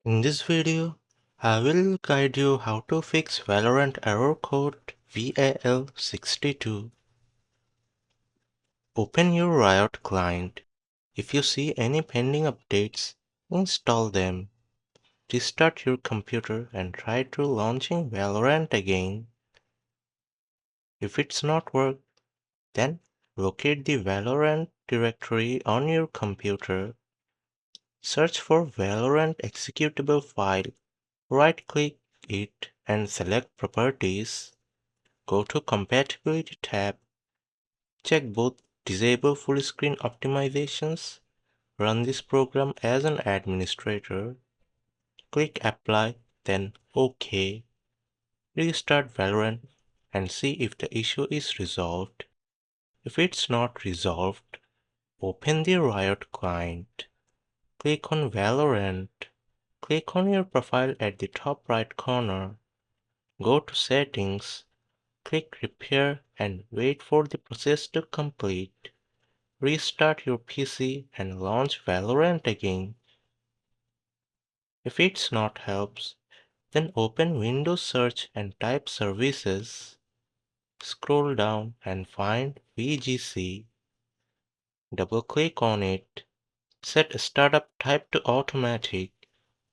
In this video, I will guide you how to fix Valorant error code VAL62. Open your Riot client. If you see any pending updates, install them. Restart your computer and try to launching Valorant again. If it's not worked, then locate the Valorant directory on your computer. Search for Valorant executable file. Right-click it and select Properties. Go to Compatibility tab. Check both Disable Full Screen Optimizations. Run this program as an administrator. Click Apply, then OK. Restart Valorant and see if the issue is resolved. If it's not resolved, open the Riot client. Click on Valorant. Click on your profile at the top right corner. Go to Settings. Click Repair and wait for the process to complete. Restart your PC and launch Valorant again. If it's not helps, then open Windows Search and type Services. Scroll down and find VGC. Double-click on it. Set Startup Type to Automatic.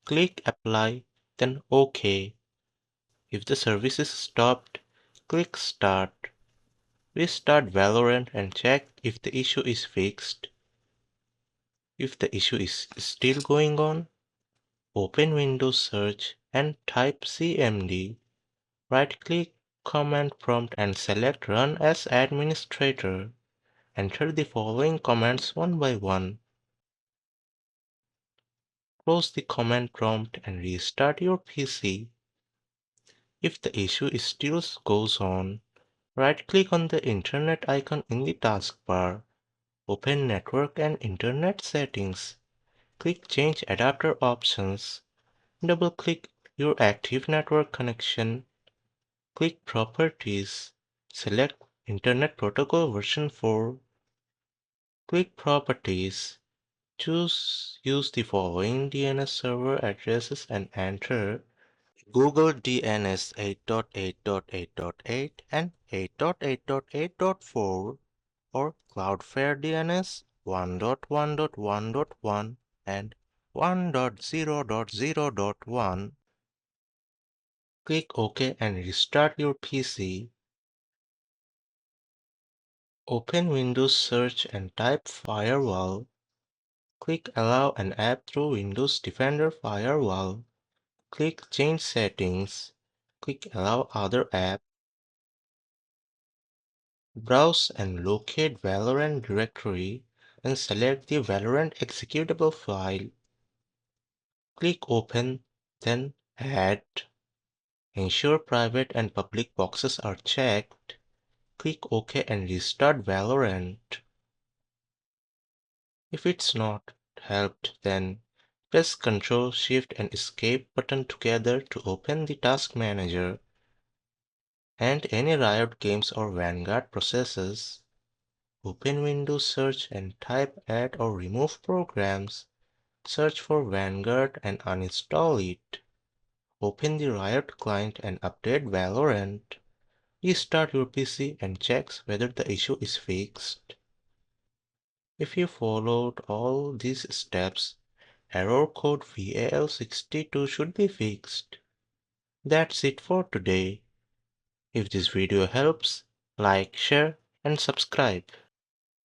Click Apply, then OK. If the service is stopped, click Start. Restart Valorant and check if the issue is fixed. If the issue is still going on, open Windows Search and type CMD. Right-click Command Prompt and select Run as Administrator. Enter the following commands one by one. Close the command prompt and restart your PC. If the issue still goes on, right-click on the Internet icon in the taskbar. Open Network and Internet Settings. Click Change Adapter Options. Double-click your active network connection. Click Properties. Select Internet Protocol version 4. Click Properties. Use the following DNS server addresses and enter Google DNS 8.8.8.8 and 8.8.8.4 or Cloudflare DNS 1.1.1.1 and 1.0.0.1. Click OK and restart your PC. Open Windows Search and type Firewall. Click Allow an app through Windows Defender Firewall. Click Change Settings. Click Allow other app. Browse and locate Valorant directory and select the Valorant executable file. Click Open, then Add. Ensure private and public boxes are checked. Click OK and restart Valorant. If it's not helped, then press Ctrl, Shift and Escape button together to open the Task Manager and any Riot Games or Vanguard processes. Open Windows Search and type Add or Remove Programs. Search for Vanguard and uninstall it. Open the Riot client and update Valorant. Restart your PC and check whether the issue is fixed. If you followed all these steps, error code VAL62 should be fixed. That's it for today. If this video helps, like, share, and subscribe.